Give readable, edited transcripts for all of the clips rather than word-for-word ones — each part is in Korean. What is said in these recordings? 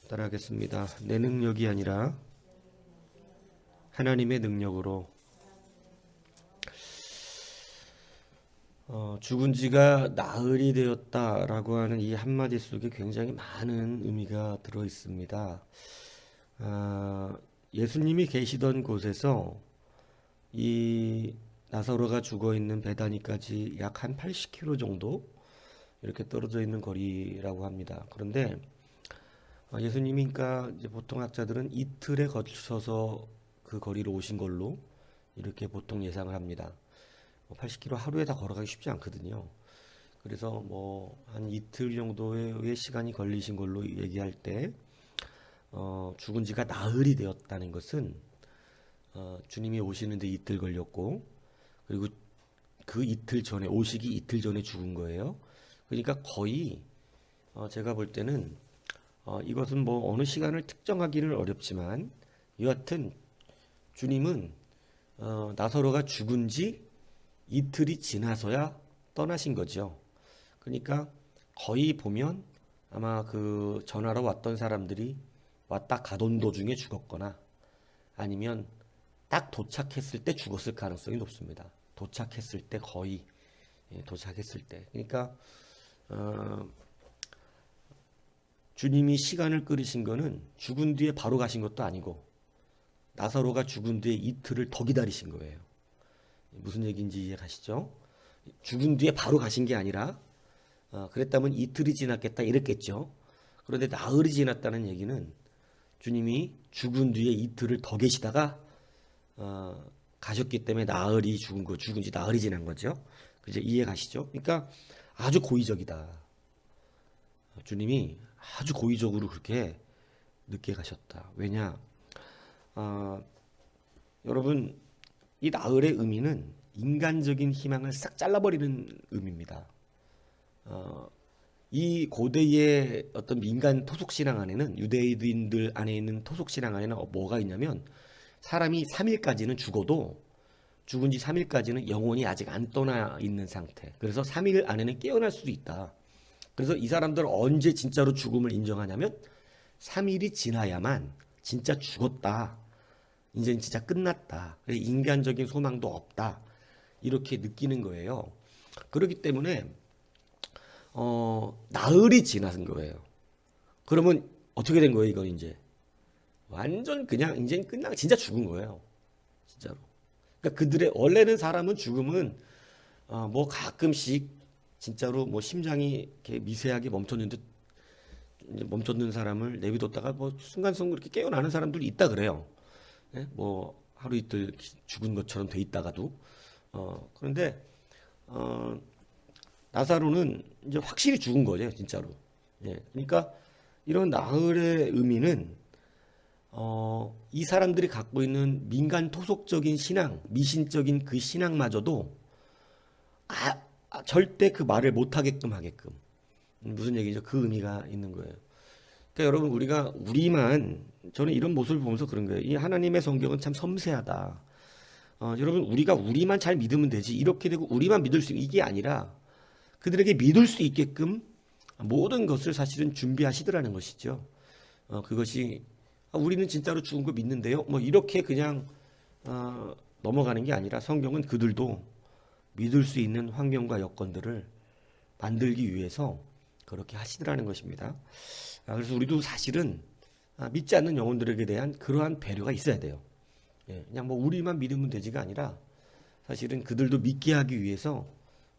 따라하겠습니다. 내 능력이 아니라 하나님의 능력으로 죽은 지가 나흘이 되었다라고 하는 이 한마디 속에 굉장히 많은 의미가 들어 있습니다. 예수님이 계시던 곳에서 이 나사로가 죽어 있는 베다니까지 약 한 80km 정도 이렇게 떨어져 있는 거리라고 합니다. 그런데 예수님이 그러니까 이제 보통 학자들은 이틀에 걸쳐서 그 거리로 오신 걸로 이렇게 보통 예상을 합니다. 80km 하루에 다 걸어가기 쉽지 않거든요. 그래서 뭐 한 이틀 정도의 시간이 걸리신 걸로 얘기할 때 죽은 지가 나흘이 되었다는 것은 주님이 오시는데 이틀 걸렸고, 그리고 그 이틀 전에 오시기 이틀 전에 죽은 거예요. 그러니까 거의 제가 볼 때는 이것은 뭐 어느 시간을 특정하기는 어렵지만 여하튼 주님은 나사로가 죽은 지 이틀이 지나서야 떠나신 거죠. 그러니까 거의 보면 아마 그 전하러 왔던 사람들이 왔다 가던 도중에 죽었거나 아니면 딱 도착했을 때 죽었을 가능성이 높습니다. 도착했을 때 거의 도착했을 때. 그러니까 주님이 시간을 끌으신 거는 죽은 뒤에 바로 가신 것도 아니고 나사로가 죽은 뒤에 이틀을 더 기다리신 거예요. 무슨 얘기인지 이해가시죠? 죽은 뒤에 바로 가신 게 아니라 그랬다면 이틀이 지났겠다 이랬겠죠. 그런데 나흘이 지났다는 얘기는 주님이 죽은 뒤에 이틀을 더 계시다가 가셨기 때문에 나흘이 죽은 지 나흘이 지난 거죠. 이제 이해가시죠? 그러니까 아주 고의적이다. 주님이 아주 고의적으로 그렇게 늦게 가셨다. 왜냐? 여러분, 이 나흘의 의미는 인간적인 희망을 싹 잘라버리는 의미입니다. 이 고대의 어떤 민간 토속신앙 안에는, 유대인들 안에 있는 토속신앙 안에는 뭐가 있냐면, 사람이 3일까지는 죽어도 죽은 지 3일까지는 영혼이 아직 안 떠나 있는 상태. 그래서 3일 안에는 깨어날 수도 있다. 그래서 이 사람들은 언제 진짜로 죽음을 인정하냐면 3일이 지나야만 진짜 죽었다. 이제는 진짜 끝났다. 인간적인 소망도 없다. 이렇게 느끼는 거예요. 그렇기 때문에 나흘이 지나는 거예요. 그러면 어떻게 된 거예요? 이건 이제 완전 그냥 이제는 끝나 진짜 죽은 거예요. 진짜로. 그러니까 그들의 원래는 사람은 죽음은 뭐 가끔씩 진짜로 뭐 심장이 이렇게 미세하게 멈췄는 사람을 내비뒀다가 뭐 순간적으로 이렇게 깨어나는 사람들이 있다 그래요. 네? 뭐 하루 이틀 죽은 것처럼 돼 있다가도 그런데 나사로는 이제 확실히 죽은 거죠, 진짜로. 예. 그러니까 이런 나흘의 의미는 이 사람들이 갖고 있는 민간 토속적인 신앙, 미신적인 그 신앙마저도 절대 그 말을 못하게끔 하게끔. 무슨 얘기죠? 그 의미가 있는 거예요. 그러니까 여러분, 우리만, 저는 이런 모습을 보면서 그런 거예요. 이 하나님의 성경은 참 섬세하다. 여러분, 우리만 잘 믿으면 되지. 이렇게 되고 우리만 믿을 수, 이게 아니라 그들에게 믿을 수 있게끔 모든 것을 사실은 준비하시더라는 것이죠. 그것이 우리는 진짜로 죽은 거 믿는데요. 뭐 이렇게 그냥 넘어가는 게 아니라 성경은 그들도 믿을 수 있는 환경과 여건들을 만들기 위해서 그렇게 하시더라는 것입니다. 그래서 우리도 사실은 믿지 않는 영혼들에게 대한 그러한 배려가 있어야 돼요. 예, 그냥 뭐 우리만 믿으면 되지가 아니라 사실은 그들도 믿게 하기 위해서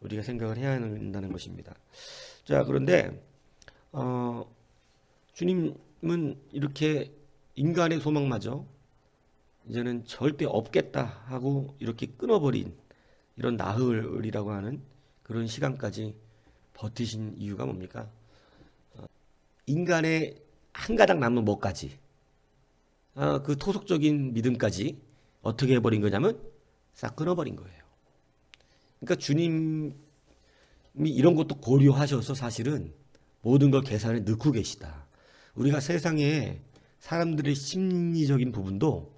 우리가 생각을 해야 한다는 것입니다. 자, 그런데 주님은 이렇게 인간의 소망마저 이제는 절대 없겠다 하고 이렇게 끊어버린 이런 나흘이라고 하는 그런 시간까지 버티신 이유가 뭡니까? 인간의 한 가닥 남은 뭐까지, 그 토속적인 믿음까지 어떻게 해버린 거냐면 싹 끊어버린 거예요. 그러니까 주님 이런 것도 고려하셔서 사실은 모든 걸 계산에 넣고 계시다. 우리가 세상에 사람들의 심리적인 부분도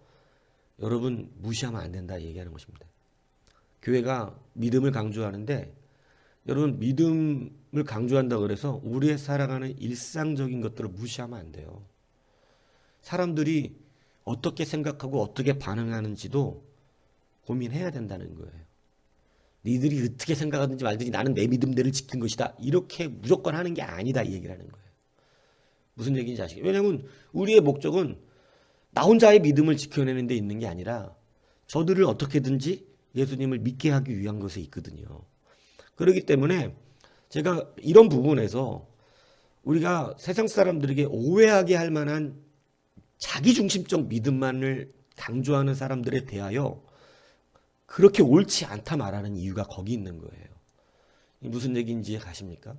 여러분 무시하면 안 된다 얘기하는 것입니다. 교회가 믿음을 강조하는데 여러분 믿음을 강조한다 그래서 우리의 살아가는 일상적인 것들을 무시하면 안 돼요. 사람들이 어떻게 생각하고 어떻게 반응하는지도 고민해야 된다는 거예요. 니들이 어떻게 생각하든지 말든지 나는 내 믿음대로 지킨 것이다. 이렇게 무조건 하는 게 아니다 이 얘기를 하는 거예요. 무슨 얘기인지 아시겠어요? 왜냐하면 우리의 목적은 나 혼자의 믿음을 지켜내는 데 있는 게 아니라 저들을 어떻게든지 예수님을 믿게 하기 위한 것에 있거든요. 그렇기 때문에 제가 이런 부분에서 우리가 세상 사람들에게 오해하게 할 만한 자기중심적 믿음만을 강조하는 사람들에 대하여 그렇게 옳지 않다 말하는 이유가 거기 있는 거예요. 무슨 얘기인지 이해 가십니까?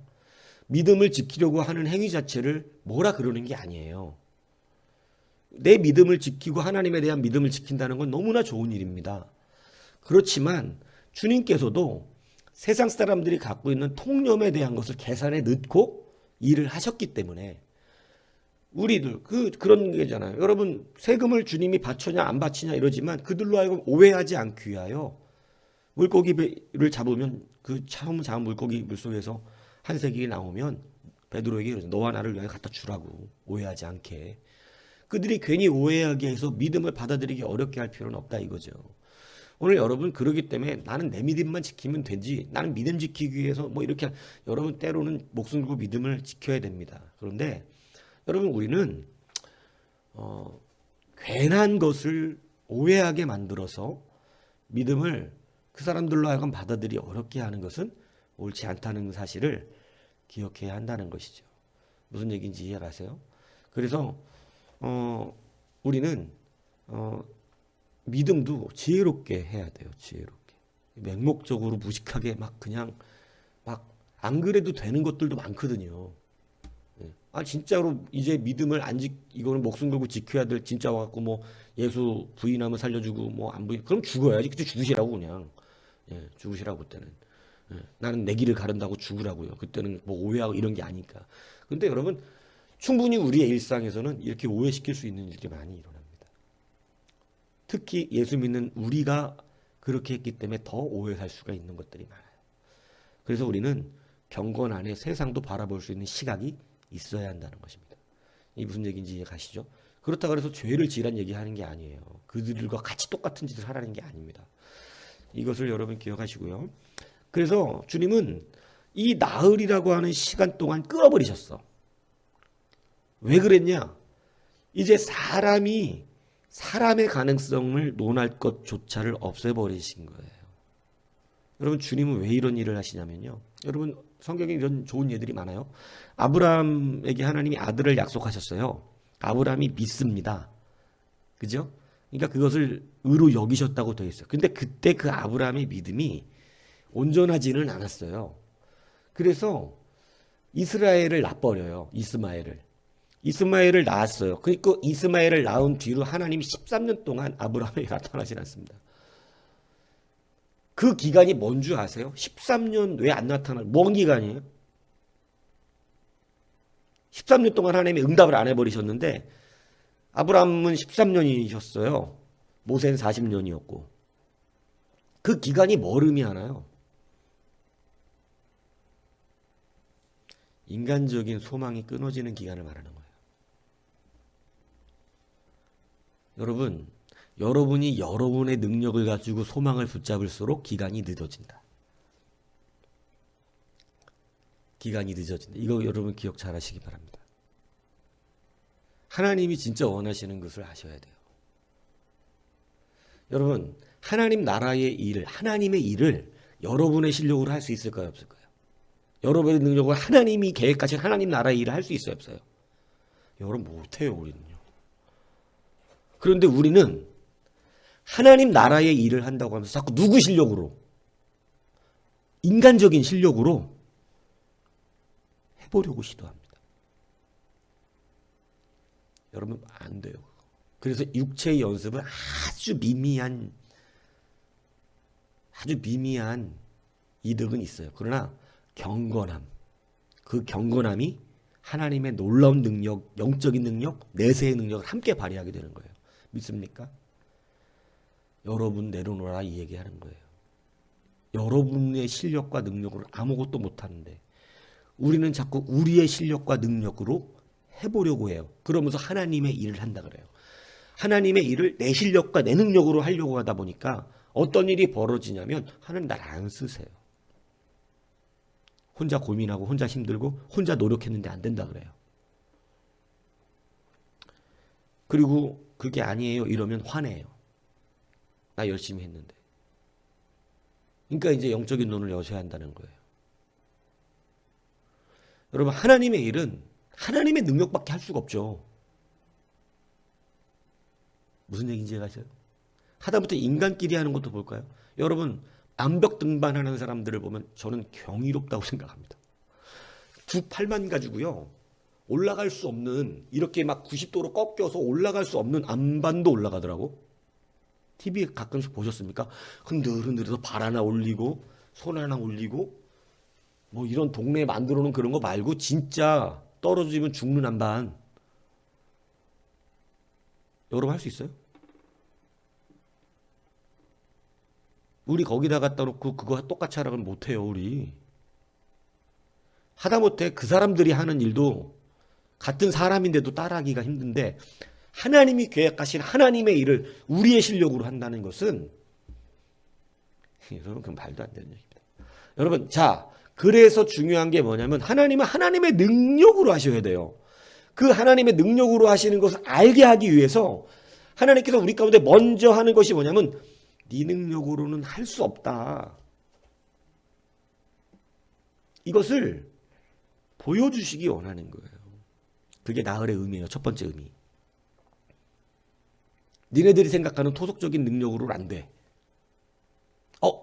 믿음을 지키려고 하는 행위 자체를 뭐라 그러는 게 아니에요. 내 믿음을 지키고 하나님에 대한 믿음을 지킨다는 건 너무나 좋은 일입니다. 그렇지만 주님께서도 세상 사람들이 갖고 있는 통념에 대한 것을 계산에 넣고 일을 하셨기 때문에 우리들 그런 게잖아요. 여러분 세금을 주님이 바치냐 안 바치냐 이러지만 그들로 하여금 오해하지 않기 위하여 물고기를 잡으면 그 처음 잡은 물고기 물속에서 한 세기 나오면 베드로에게 이러죠. 너와 나를 위하여 갖다 주라고 오해하지 않게. 그들이 괜히 오해하게 해서 믿음을 받아들이기 어렵게 할 필요는 없다 이거죠. 오늘 여러분 그러기 때문에 나는 내 믿음만 지키면 되지 나는 믿음 지키기 위해서 뭐 이렇게 여러분 때로는 목숨 걸고 믿음을 지켜야 됩니다. 그런데 여러분 우리는 괜한 것을 오해하게 만들어서 믿음을 그 사람들로 하여금 받아들이 어렵게 하는 것은 옳지 않다는 사실을 기억해야 한다는 것이죠. 무슨 얘기인지 이해가세요? 그래서 우리는 믿음도 지혜롭게 해야 돼요. 지혜롭게. 맹목적으로 무식하게 막 그냥 막 안 그래도 되는 것들도 많거든요. 진짜로 이제 믿음을 이거는 목숨 걸고 지켜야 될 진짜 와갖고 뭐 예수 부인하면 살려주고 뭐 안 부인 그럼 죽어야지. 그때 죽으시라고 그냥. 죽으시라고 그때는. 나는 내 길을 가른다고 죽으라고요. 그때는 뭐 오해하고 이런 게 아니까. 근데 여러분 충분히 우리의 일상에서는 이렇게 오해시킬 수 있는 일이 많이 일어납니다. 특히 예수 믿는 우리가 그렇게 했기 때문에 더 오해할 수가 있는 것들이 많아요. 그래서 우리는 경건 안에 세상도 바라볼 수 있는 시각이 있어야 한다는 것입니다. 이 무슨 얘기인지 이해 가시죠? 그렇다고 해서 죄를 지으란 얘기하는 게 아니에요. 그들과 같이 똑같은 짓을 하라는 게 아닙니다. 이것을 여러분 기억하시고요. 그래서 주님은 이 나흘이라고 하는 시간 동안 끌어버리셨어. 왜 그랬냐? 이제 사람의 가능성을 논할 것조차를 없애버리신 거예요. 여러분 주님은 왜 이런 일을 하시냐면요. 여러분 성경에 이런 좋은 예들이 많아요. 아브라함에게 하나님이 아들을 약속하셨어요. 아브라함이 믿습니다. 그죠? 그러니까 그것을 의로 여기셨다고 되어 있어요. 근데 그때 그 아브라함의 믿음이 온전하지는 않았어요. 그래서 이스라엘을 낳아버려요. 이스마엘을 낳았어요. 그러니까 이스마엘을 낳은 뒤로 하나님이 13년 동안 아브라함에게 나타나지 않습니다. 그 기간이 뭔 줄 아세요? 13년 왜 안 나타나요? 뭔 기간이에요? 13년 동안 하나님이 응답을 안 해버리셨는데 아브라함은 13년이셨어요. 모세는 40년이었고. 그 기간이 뭘 의미하나요? 인간적인 소망이 끊어지는 기간을 말하는 거예요. 여러분이 여러분의 능력을 가지고 소망을 붙잡을수록 기간이 늦어진다. 이거 여러분 기억 잘 하시기 바랍니다. 하나님이 진짜 원하시는 것을 아셔야 돼요. 여러분, 하나님 나라의 일을, 하나님의 일을 여러분의 실력으로 할 수 있을까요? 없을까요? 여러분의 능력으로 하나님이 계획하신 하나님 나라의 일을 할 수 있어요? 없어요? 여러분 못해요, 우리는요. 그런데 우리는 하나님 나라의 일을 한다고 하면서 자꾸 누구 실력으로? 인간적인 실력으로 해보려고 시도합니다. 여러분 안 돼요. 그래서 육체의 연습은 아주 미미한 이득은 있어요. 그러나 경건함. 그 경건함이 하나님의 놀라운 능력, 영적인 능력, 내세의 능력을 함께 발휘하게 되는 거예요. 믿습니까? 여러분 내려놓아라 이 얘기하는 거예요. 여러분의 실력과 능력으로 아무것도 못하는데 우리는 자꾸 우리의 실력과 능력으로 해보려고 해요. 그러면서 하나님의 일을 한다 그래요. 하나님의 일을 내 실력과 내 능력으로 하려고 하다 보니까 어떤 일이 벌어지냐면 하나님 날 안 쓰세요. 혼자 고민하고 혼자 힘들고 혼자 노력했는데 안 된다 그래요. 그리고 그게 아니에요 이러면 화내요. 나 열심히 했는데. 그러니까 이제 영적인 눈을 여셔야 한다는 거예요. 여러분 하나님의 일은 하나님의 능력밖에 할 수가 없죠. 무슨 얘기인지 아세요? 하다못해 인간끼리 하는 것도 볼까요? 여러분 암벽 등반하는 사람들을 보면 저는 경이롭다고 생각합니다. 두 팔만 가지고요. 올라갈 수 없는 이렇게 막 90도로 꺾여서 올라갈 수 없는 암반도 올라가더라고. TV에 가끔씩 보셨습니까? 흔들흔들해서 발 하나 올리고 손 하나 올리고 뭐 이런 동네에 만들어 놓은 그런 거 말고 진짜 떨어지면 죽는 암반. 여러분 할 수 있어요? 우리 거기다 갖다 놓고 그거 똑같이 하라고는 못해요 우리. 하다못해 그 사람들이 하는 일도 같은 사람인데도 따라하기가 힘든데 하나님이 계획하신 하나님의 일을 우리의 실력으로 한다는 것은 여러분 그건 말도 안 되는 얘기입니다. 여러분 자 그래서 중요한 게 뭐냐면 하나님은 하나님의 능력으로 하셔야 돼요. 그 하나님의 능력으로 하시는 것을 알게 하기 위해서 하나님께서 우리 가운데 먼저 하는 것이 뭐냐면 네 능력으로는 할 수 없다. 이것을 보여주시기 원하는 거예요. 그게 나흘의 의미예요. 첫 번째 의미. 니네들이 생각하는 토속적인 능력으로는 안 돼.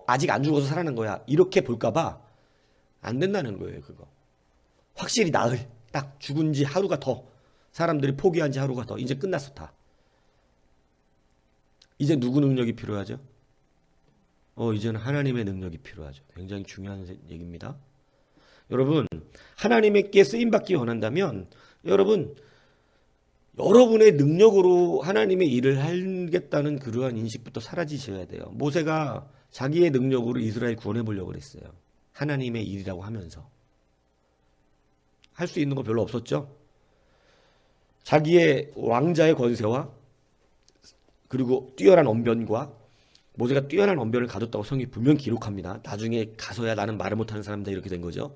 아직 안 죽어서 살아난 거야. 이렇게 볼까봐 안 된다는 거예요. 그거. 확실히 나흘. 딱 죽은 지 하루가 더. 사람들이 포기한 지 하루가 더. 이제 끝났어 다. 이제 누구 능력이 필요하죠? 이제는 하나님의 능력이 필요하죠. 굉장히 중요한 얘기입니다. 여러분 하나님께 쓰임받기 원한다면 여러분의 능력으로 하나님의 일을 하겠다는 그러한 인식부터 사라지셔야 돼요. 모세가 자기의 능력으로 이스라엘 구원해 보려고 그랬어요. 하나님의 일이라고 하면서. 할 수 있는 거 별로 없었죠. 자기의 왕자의 권세와 그리고 뛰어난 언변과 모세가 뛰어난 언변을 가졌다고 성경이 분명 기록합니다. 나중에 가서야 나는 말을 못하는 사람이다 이렇게 된 거죠.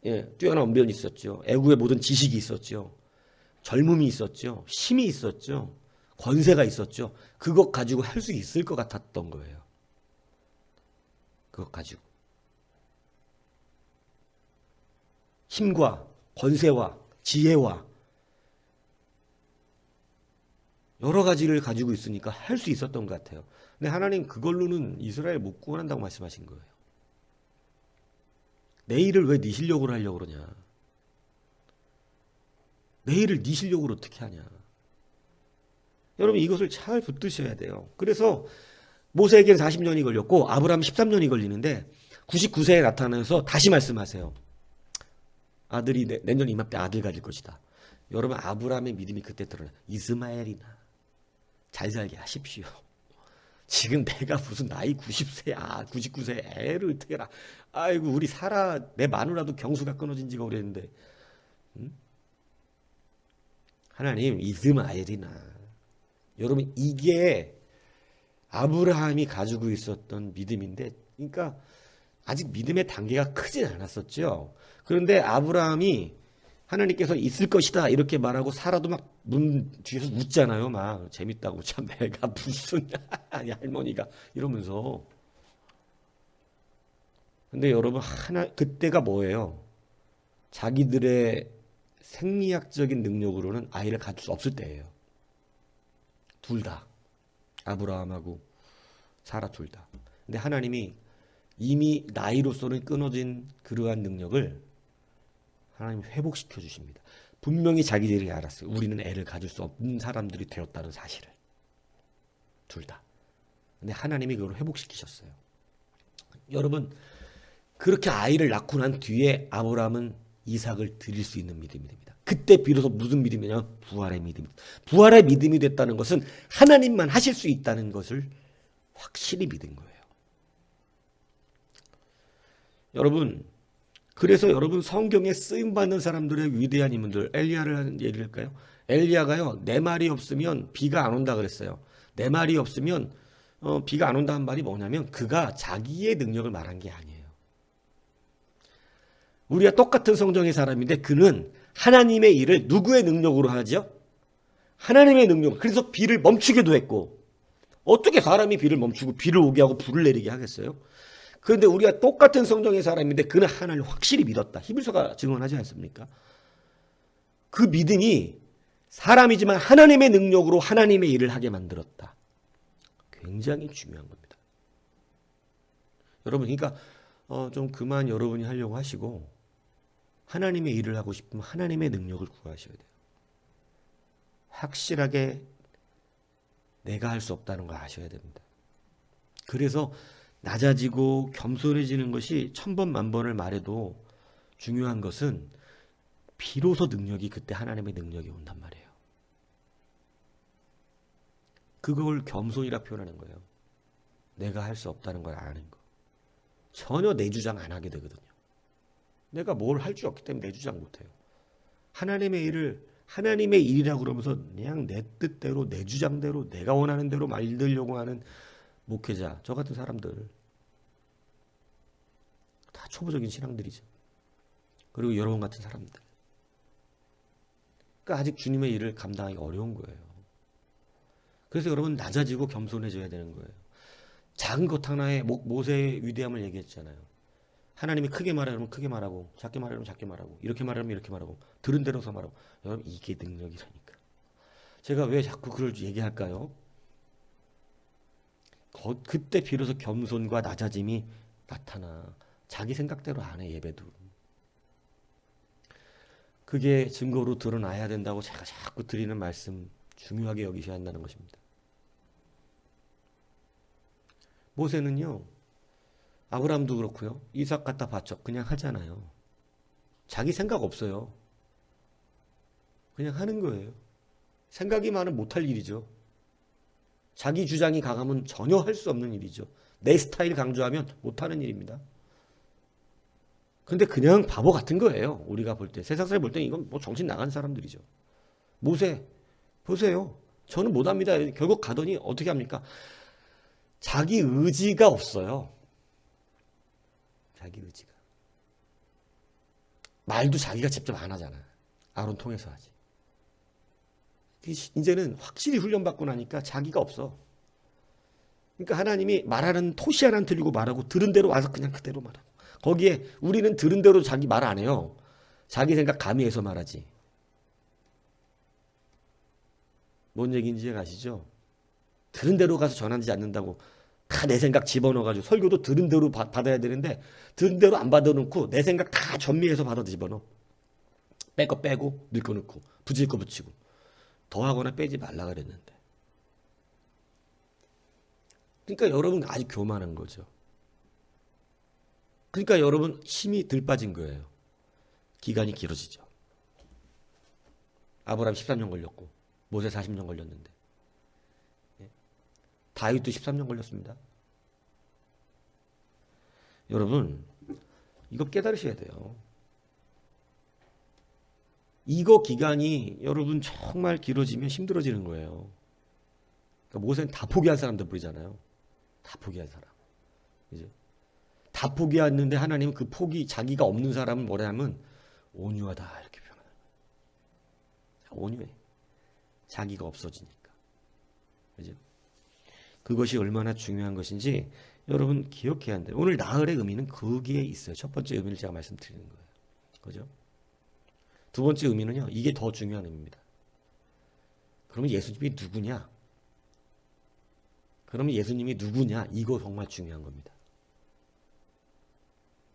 예, 뛰어난 언변이 있었죠. 애국의 모든 지식이 있었죠. 젊음이 있었죠. 힘이 있었죠. 권세가 있었죠. 그것 가지고 할 수 있을 것 같았던 거예요. 그것 가지고. 힘과 권세와 지혜와 여러 가지를 가지고 있으니까 할 수 있었던 것 같아요. 근데 하나님 그걸로는 이스라엘 못 구원한다고 말씀하신 거예요. 내 일을 왜 네 실력으로 하려고 그러냐. 내 일을 네 실력으로 어떻게 하냐. 여러분 이것을 잘 붙드셔야 돼요. 그래서 모세에게는 40년이 걸렸고 아브라함 13년이 걸리는데 99세에 나타나서 다시 말씀하세요. 아들이 내년 이맘때 아들 가질 것이다. 여러분 아브라함의 믿음이 그때 드러나. 이스마엘이나 잘 살게 하십시오. 지금 내가 무슨 나이 90세야 99세 애를 어떻게 해라. 아이고 우리 사라 내 마누라도 경수가 끊어진 지가 오래됐는데 하나님 이스마엘이나. 여러분 이게 아브라함이 가지고 있었던 믿음인데 그러니까 아직 믿음의 단계가 크진 않았었죠. 그런데 아브라함이 하나님께서 있을 것이다 이렇게 말하고 사라도 막 문 뒤에서 웃잖아요. 막 재밌다고. 참 내가 무슨 할머니가 이러면서. 근데 여러분 그때가 뭐예요? 자기들의 생리학적인 능력으로는 아이를 가질 수 없을 때예요. 둘 다. 아브라함하고 사라 둘 다. 근데 하나님이 이미 나이로서는 끊어진 그러한 능력을 하나님 회복시켜 주십니다. 분명히 자기들이 알았어요. 우리는 애를 가질 수 없는 사람들이 되었다는 사실을. 둘 다. 근데 하나님이 그걸 회복시키셨어요. 여러분 그렇게 아이를 낳고 난 뒤에 아브라함은 이삭을 드릴 수 있는 믿음이 됩니다. 그때 비로소 무슨 믿음이냐면 부활의 믿음. 부활의 믿음이 됐다는 것은 하나님만 하실 수 있다는 것을 확실히 믿은 거예요. 여러분, 그래서 여러분 성경에 쓰임받는 사람들의 위대한 인물들, 엘리야를 하는 예를 들까요? 엘리야가요, 내 말이 없으면 비가 안 온다 그랬어요. 내 말이 없으면 비가 안 온다는 말이 뭐냐면 그가 자기의 능력을 말한 게 아니에요. 우리가 똑같은 성정의 사람인데 그는 하나님의 일을 누구의 능력으로 하죠? 하나님의 능력. 그래서 비를 멈추기도 했고, 어떻게 사람이 비를 멈추고 비를 오게 하고 불을 내리게 하겠어요? 그런데 우리가 똑같은 성정의 사람인데 그는 하나님을 확실히 믿었다. 히브리서가 증언하지 않습니까? 그 믿음이 사람이지만 하나님의 능력으로 하나님의 일을 하게 만들었다. 굉장히 중요한 겁니다. 여러분, 그러니까 좀 그만 여러분이 하려고 하시고 하나님의 일을 하고 싶으면 하나님의 능력을 구하셔야 돼요. 확실하게 내가 할 수 없다는 걸 아셔야 됩니다. 그래서 낮아지고 겸손해지는 것이 천번 만번을 말해도 중요한 것은 비로소 능력이 그때 하나님의 능력이 온단 말이에요. 그걸 겸손이라 표현하는 거예요. 내가 할 수 없다는 걸 아는 거. 전혀 내 주장 안 하게 되거든요. 내가 뭘 할 줄 없기 때문에 내 주장 못 해요. 하나님의 일을 하나님의 일이라고 그러면서 그냥 내 뜻대로 내 주장대로 내가 원하는 대로 말들려고 하는 목회자, 저 같은 사람들 다 초보적인 신앙들이죠. 그리고 여러분 같은 사람들. 그러니까 아직 주님의 일을 감당하기 어려운 거예요. 그래서 여러분 낮아지고 겸손해져야 되는 거예요. 작은 것 하나에 모세의 위대함을 얘기했잖아요. 하나님이 크게 말하면 크게 말하고 작게 말하면 작게 말하고 이렇게 말하면 이렇게 말하고 들은 대로서 말하고. 여러분 이게 능력이라니까. 제가 왜 자꾸 그걸 얘기할까요? 그때 비로소 겸손과 낮아짐이 나타나. 자기 생각대로 안 해, 예배도. 그게 증거로 드러나야 된다고 제가 자꾸 드리는 말씀, 중요하게 여기셔야 한다는 것입니다. 모세는요, 아브라함도 그렇고요, 이삭 갖다 바쳐 그냥 하잖아요. 자기 생각 없어요. 그냥 하는 거예요. 생각이 많으면 못할 일이죠. 자기 주장이 강하면 전혀 할 수 없는 일이죠. 내 스타일 강조하면 못하는 일입니다. 근데 그냥 바보 같은 거예요. 우리가 볼 때. 세상 사람이 볼 때 이건 뭐 정신 나간 사람들이죠. 모세, 보세요. 저는 못합니다. 결국 가더니 어떻게 합니까? 자기 의지가 없어요. 자기 의지가. 말도 자기가 직접 안 하잖아. 아론 통해서 하지. 이제는 확실히 훈련받고 나니까 자기가 없어. 그러니까 하나님이 말하는 토시 하나 틀리고 말하고 들은 대로 와서 그냥 그대로 말하고. 거기에 우리는 들은 대로 자기 말 안 해요. 자기 생각 가미해서 말하지. 뭔 얘기인지 아시죠? 들은 대로 가서 전하지 않는다고 다 내 생각 집어넣어가지고 설교도 들은 대로 받아야 되는데 들은 대로 안 받아놓고 내 생각 다 전미해서 받아 집어넣어. 뺄 거 빼고 넣을 거 넣고 붙일 거 붙이고 더하거나 빼지 말라 그랬는데. 그러니까 여러분 아주 교만한 거죠. 그러니까 여러분 힘이 덜 빠진 거예요. 기간이 길어지죠. 아브라함 13년 걸렸고 모세 40년 걸렸는데 다윗도 13년 걸렸습니다. 여러분 이거 깨달으셔야 돼요. 이거 기간이 여러분 정말 길어지면 힘들어지는 거예요. 그러니까 모세는 다 포기한 사람들 보이잖아요. 다 포기한 사람. 이제 다 포기했는데 하나님은 그 포기 자기가 없는 사람은 뭐라 하면 온유하다 이렇게 표현하는 거예요. 온유해. 자기가 없어지니까. 그죠? 그것이 얼마나 중요한 것인지 여러분 기억해야 한대요. 오늘 나흘의 의미는 거기에 있어요. 첫 번째 의미를 제가 말씀드리는 거예요. 그죠? 두 번째 의미는요. 이게 더 중요한 의미입니다. 그러면 예수님이 누구냐? 그러면 예수님이 누구냐? 이거 정말 중요한 겁니다.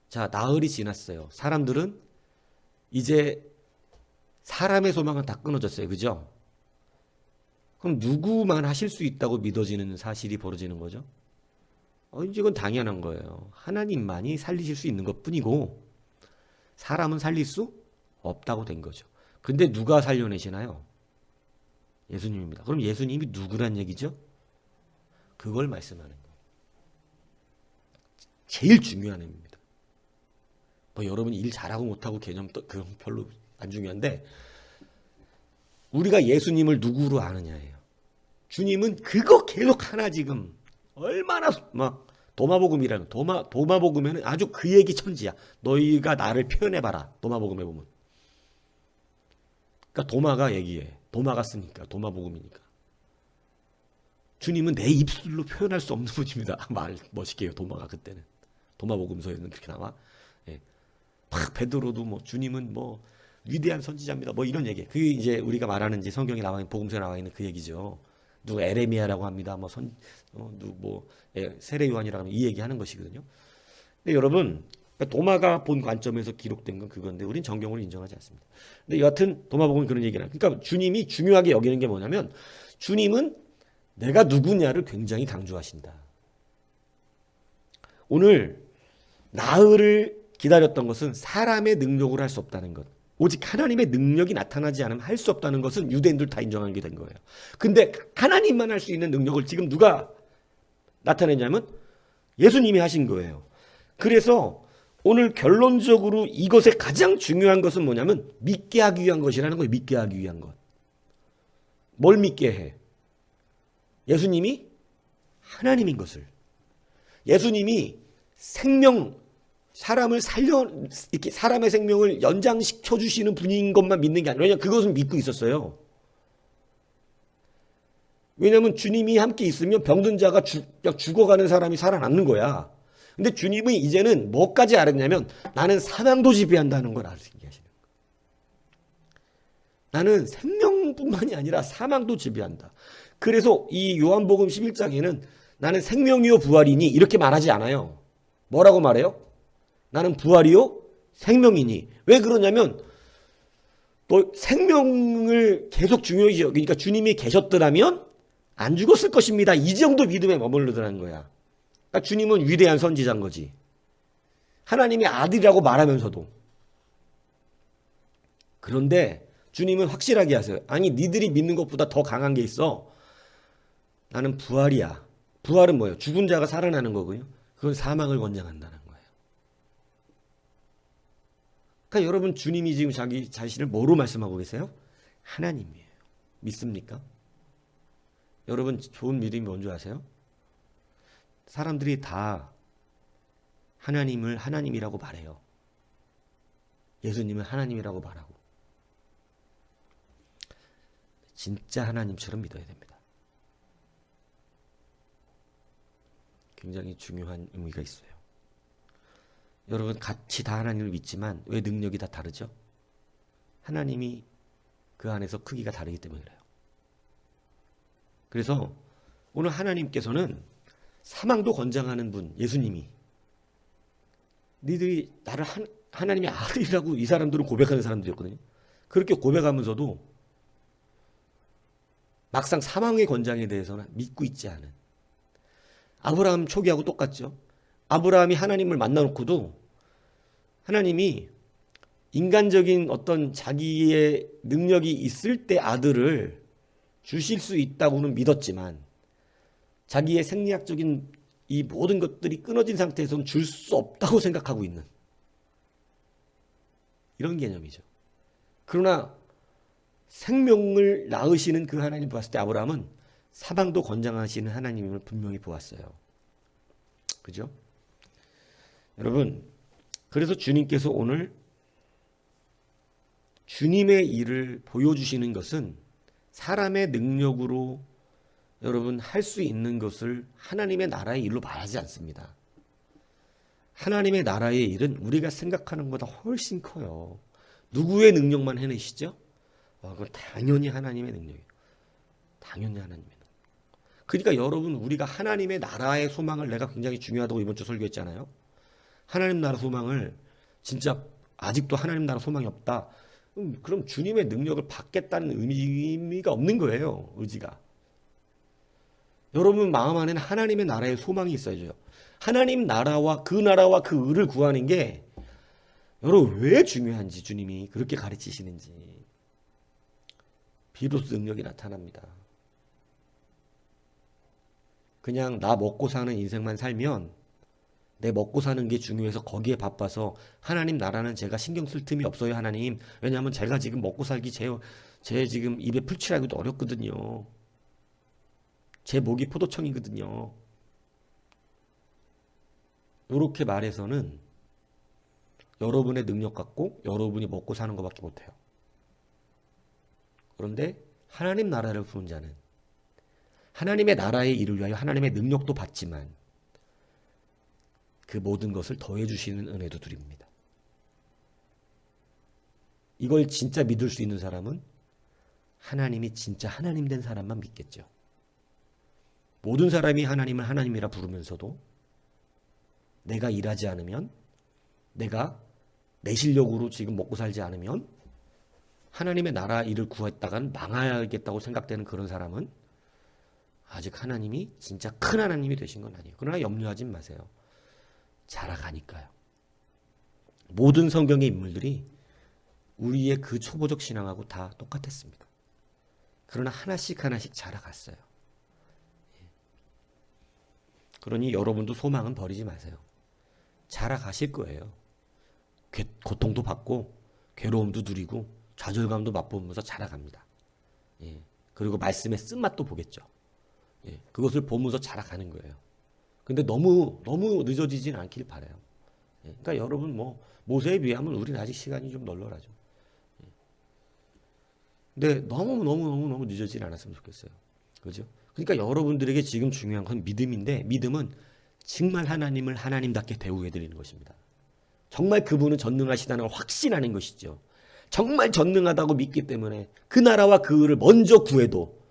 자, 나흘이 지났어요. 사람들은 이제 사람의 소망은 다 끊어졌어요. 그죠? 그럼 누구만 하실 수 있다고 믿어지는 사실이 벌어지는 거죠? 이건 당연한 거예요. 하나님만이 살리실 수 있는 것뿐이고 사람은 살릴 수 없다고 된 거죠. 근데 누가 살려내시나요? 예수님입니다. 그럼 예수님이 누구란 얘기죠? 그걸 말씀하는 거예요. 제일 중요한 의미입니다. 뭐 여러분이 일 잘하고 못하고 개념 그건 별로 안 중요한데 우리가 예수님을 누구로 아느냐예요. 주님은 그거 계속 하나 지금 얼마나 막 도마복음이라는 도마복음에는 아주 그 얘기 천지야. 너희가 나를 표현해봐라. 도마복음에 보면. 그러니까 도마가 얘기해. 도마가 쓰니까 도마복음이니까. 주님은 내 입술로 표현할 수 없는 분입니다. 말 멋있게 해요. 도마가 그때는. 도마복음서에는 그렇게 나와. 예. 막 베드로도 뭐 주님은 뭐 위대한 선지자입니다. 뭐 이런 얘기. 그게 이제 우리가 말하는 이제 성경에 나와 있는 복음서에 나와 있는 그 얘기죠. 누가 에레미야라고 합니다. 세례 요한이라고 하면 이 얘기하는 것이거든요. 근데 여러분 도마가 본 관점에서 기록된 건 그건데 우린 정경으로 인정하지 않습니다. 근데 여하튼 도마복음은 그런 얘기를 그러니까 주님이 중요하게 여기는 게 뭐냐면 주님은 내가 누구냐를 굉장히 강조하신다. 오늘 나흘을 기다렸던 것은 사람의 능력으로 할 수 없다는 것. 오직 하나님의 능력이 나타나지 않으면 할 수 없다는 것은 유대인들 다 인정하는 게 된 거예요. 근데 하나님만 할 수 있는 능력을 지금 누가 나타내냐면 예수님이 하신 거예요. 그래서 오늘 결론적으로 이것의 가장 중요한 것은 뭐냐면 믿게 하기 위한 것이라는 거예요. 믿게 하기 위한 것. 뭘 믿게 해? 예수님이 하나님인 것을. 예수님이 사람을 이렇게 사람의 생명을 연장시켜 주시는 분인 것만 믿는 게 아니라, 왜냐하면 그것은 믿고 있었어요. 왜냐하면 주님이 함께 있으면 병든 자가 죽어가는 사람이 살아남는 거야. 근데 주님은 이제는 뭐까지 알았냐면 나는 사망도 지배한다는 걸 알으시는 거예요. 나는 생명뿐만이 아니라 사망도 지배한다. 그래서 이 요한복음 11장에는 나는 생명이요 부활이니 이렇게 말하지 않아요. 뭐라고 말해요? 나는 부활이요 생명이니. 왜 그러냐면 또 생명을 계속 중요히 여기니까 주님이 계셨더라면 안 죽었을 것입니다. 이 정도 믿음에 머무르더라는 거야. 그러니까 주님은 위대한 선지자인 거지. 하나님의 아들이라고 말하면서도. 그런데 주님은 확실하게 하세요. 아니 니들이 믿는 것보다 더 강한 게 있어. 나는 부활이야. 부활은 뭐예요? 죽은 자가 살아나는 거고요. 그건 사망을 권장한다는 거예요. 그러니까 여러분 주님이 지금 자기 자신을 뭐로 말씀하고 계세요? 하나님이에요. 믿습니까? 여러분 좋은 믿음이 뭔지 아세요? 사람들이 다 하나님을 하나님이라고 말해요. 예수님은 하나님이라고 말하고. 진짜 하나님처럼 믿어야 됩니다. 굉장히 중요한 의미가 있어요. 여러분 같이 다 하나님을 믿지만 왜 능력이 다 다르죠? 하나님이 그 안에서 크기가 다르기 때문에 그래요. 그래서 오늘 하나님께서는 사망도 권장하는 분 예수님이 니들이 나를 하나님의 아들이라고 이 사람들은 고백하는 사람들이었거든요. 그렇게 고백하면서도 막상 사망의 권장에 대해서는 믿고 있지 않은 아브라함 초기하고 똑같죠. 아브라함이 하나님을 만나놓고도 하나님이 인간적인 어떤 자기의 능력이 있을 때 아들을 주실 수 있다고는 믿었지만 자기의 생리학적인 이 모든 것들이 끊어진 상태에서는 줄 수 없다고 생각하고 있는 이런 개념이죠. 그러나 생명을 낳으시는 그 하나님 보았을 때 아브라함은 사망도 권장하시는 하나님을 분명히 보았어요. 그죠? 여러분, 그래서 주님께서 오늘 주님의 일을 보여주시는 것은 사람의 능력으로 여러분 할 수 있는 것을 하나님의 나라의 일로 말하지 않습니다. 하나님의 나라의 일은 우리가 생각하는 것보다 훨씬 커요. 누구의 능력만 해내시죠? 그건 당연히 하나님의 능력이에요. 당연히 하나님의 능력. 그러니까 여러분 우리가 하나님의 나라의 소망을 내가 굉장히 중요하다고 이번 주 설교했잖아요. 하나님 나라 소망을 진짜 아직도 하나님 나라 소망이 없다. 그럼 주님의 능력을 받겠다는 의미가 없는 거예요. 의지가. 여러분 마음 안에는 하나님의 나라의 소망이 있어야죠. 하나님 나라와 그 의를 구하는 게 여러분 왜 중요한지 주님이 그렇게 가르치시는지 비로소 능력이 나타납니다. 그냥 나 먹고 사는 인생만 살면 내 먹고 사는 게 중요해서 거기에 바빠서 하나님 나라는 제가 신경 쓸 틈이 없어요 하나님. 왜냐하면 제가 지금 먹고 살기 제 지금 입에 풀칠하기도 어렵거든요. 제 목이 포도청이거든요. 이렇게 말해서는 여러분의 능력 갖고 여러분이 먹고 사는 것밖에 못해요. 그런데 하나님 나라를 부른 자는 하나님의 나라의 일을 위하여 하나님의 능력도 받지만 그 모든 것을 더해 주시는 은혜도 드립니다. 이걸 진짜 믿을 수 있는 사람은 하나님이 진짜 하나님 된 사람만 믿겠죠. 모든 사람이 하나님을 하나님이라 부르면서도 내가 일하지 않으면, 내가 내 실력으로 지금 먹고 살지 않으면 하나님의 나라 일을 구했다간 망하겠다고 생각되는 그런 사람은 아직 하나님이 진짜 큰 하나님이 되신 건 아니에요. 그러나 염려하지 마세요. 자라가니까요. 모든 성경의 인물들이 우리의 그 초보적 신앙하고 다 똑같았습니다. 그러나 하나씩 자라갔어요. 그러니 여러분도 소망은 버리지 마세요. 자라가실 거예요. 고통도 받고 괴로움도 누리고 좌절감도 맛보면서 자라갑니다. 그리고 말씀의 쓴맛도 보겠죠. 그것을 보면서 자라가는 거예요. 근데 너무 늦어지진 않길 바라요. 그러니까 여러분 모세에 비하면 우리는 아직 시간이 좀 널널하죠. 근데 너무 늦어지진 않았으면 좋겠어요. 그죠? 그러니까 여러분들에게 지금 중요한 건 믿음인데, 믿음은 정말 하나님을 하나님답게 대우해 드리는 것입니다. 정말 그분은 전능하시다는 걸 확신하는 것이죠. 정말 전능하다고 믿기 때문에 그 나라와 그 의를 먼저 구해도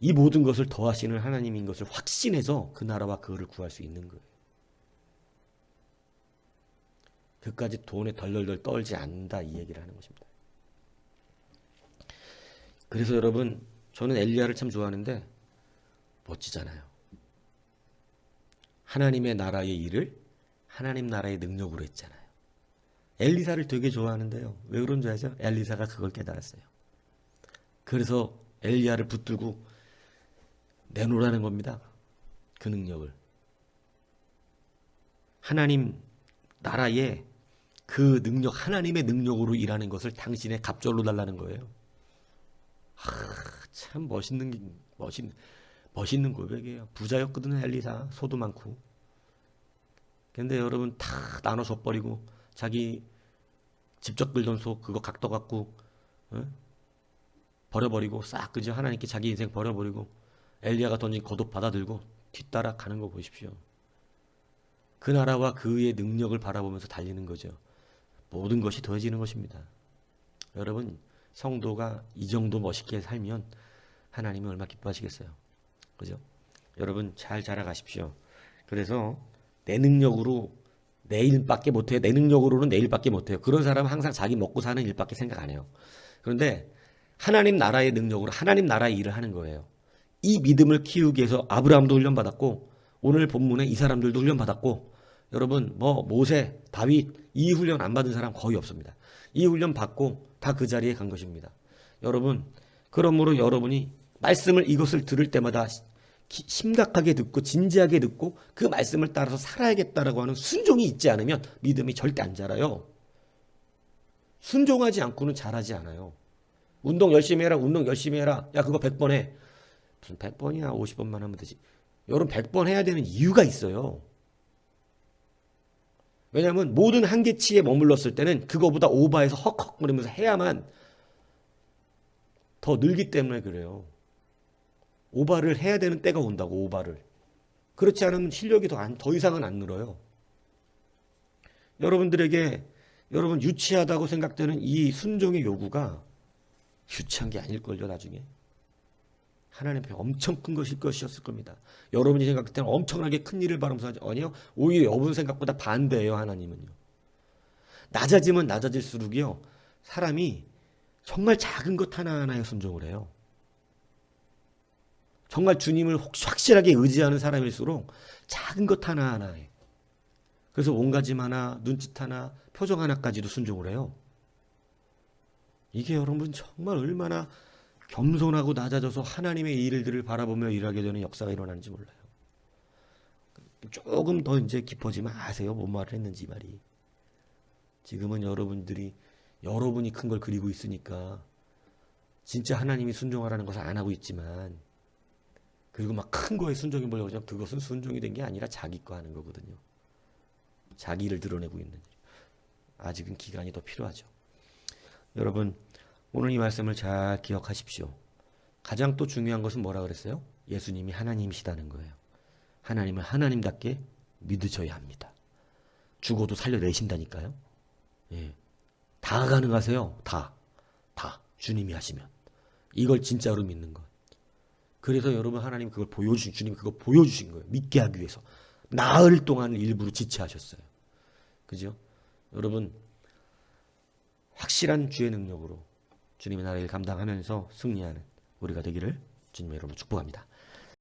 이 모든 것을 더하시는 하나님인 것을 확신해서 그 나라와 그 의를 구할 수 있는 거예요. 그까지 돈에 덜덜덜 떨지 않는다, 이 얘기를 하는 것입니다. 그래서 여러분, 저는 엘리야를 참 좋아하는데 멋지잖아요. 하나님의 나라의 일을 하나님 나라의 능력으로 했잖아요. 엘리사를 되게 좋아하는데요. 왜 그런 줄 아죠? 엘리사가 그걸 깨달았어요. 그래서 엘리야를 붙들고 내놓으라는 겁니다. 그 능력을. 하나님 나라의 그 능력, 하나님의 능력으로 일하는 것을 당신의 갑절로 달라는 거예요. 참 멋있는 고백이에요. 부자였거든요, 엘리사. 소도 많고. 근데 여러분 다 나눠 줘버리고 자기 직접 끌던 소 그거 각도 갖고 버려버리고 싹 그죠? 하나님께 자기 인생 버려버리고 엘리야가 던진 겉옷 받아들고 뒤따라 가는 거 보십시오. 그 나라와 그의 능력을 바라보면서 달리는 거죠. 모든 것이 더해지는 것입니다. 여러분, 성도가 이 정도 멋있게 살면 하나님이 얼마나 기뻐하시겠어요. 그죠? 여러분 잘 자라가십시오. 그래서 내 능력으로 내 일밖에 못해요. 내 능력으로는 내 일밖에 못해요. 그런 사람은 항상 자기 먹고 사는 일밖에 생각 안 해요. 그런데 하나님 나라의 능력으로 하나님 나라의 일을 하는 거예요. 이 믿음을 키우기 위해서 아브라함도 훈련받았고 오늘 본문에 이 사람들도 훈련받았고 여러분 모세, 다윗 이 훈련 안 받은 사람 거의 없습니다. 이 훈련 받고 다 그 자리에 간 것입니다. 여러분 그러므로 여러분이 말씀을 이것을 들을 때마다 심각하게 듣고 진지하게 듣고 그 말씀을 따라서 살아야겠다라고 하는 순종이 있지 않으면 믿음이 절대 안 자라요. 순종하지 않고는 자라지 않아요. 운동 열심히 해라. 야 그거 100번 해. 무슨 100번이야 50번만 하면 되지. 여러분 100번 해야 되는 이유가 있어요. 왜냐하면 모든 한계치에 머물렀을 때는 그거보다 오버해서 헉헉거리면서 해야만 더 늘기 때문에 그래요. 오바를 해야 되는 때가 온다고, 오바를. 그렇지 않으면 실력이 더 이상은 안 늘어요. 여러분들에게 여러분 유치하다고 생각되는 이 순종의 요구가 유치한 게 아닐걸요, 나중에. 하나님 앞에 엄청 큰 것이었을 겁니다. 여러분이 생각할 때는 엄청나게 큰 일을 바라면서 하죠. 아니요. 오히려 여러분 생각보다 반대예요, 하나님은요. 낮아지면 낮아질수록이요. 사람이 정말 작은 것 하나하나에 순종을 해요. 정말 주님을 확실하게 의지하는 사람일수록 작은 것 하나하나에, 그래서 몸가짐 하나, 눈짓 하나, 표정 하나까지도 순종을 해요. 이게 여러분 정말 얼마나 겸손하고 낮아져서 하나님의 일들을 바라보며 일하게 되는 역사가 일어나는지 몰라요. 조금 더 이제 깊어지면 아세요. 뭔 말을 했는지 말이. 지금은 여러분이 큰 걸 그리고 있으니까 진짜 하나님이 순종하라는 것을 안 하고 있지만, 그리고 막 큰 거에 순종해 보려고 하면 그것은 순종이 된 게 아니라 자기 거 하는 거거든요. 자기를 드러내고 있는 일. 아직은 기간이 더 필요하죠. 여러분, 오늘 이 말씀을 잘 기억하십시오. 가장 또 중요한 것은 뭐라 그랬어요? 예수님이 하나님이시다는 거예요. 하나님을 하나님답게 믿으셔야 합니다. 죽어도 살려내신다니까요. 예. 다 가능하세요. 다. 주님이 하시면. 이걸 진짜로 믿는 것. 그래서 여러분 하나님 주님 그걸 보여주신 거예요. 믿게 하기 위해서. 나흘 동안 일부러 지체하셨어요. 그죠? 여러분, 확실한 주의 능력으로 주님의 나라를 감당하면서 승리하는 우리가 되기를 주님의 이름으로 축복합니다.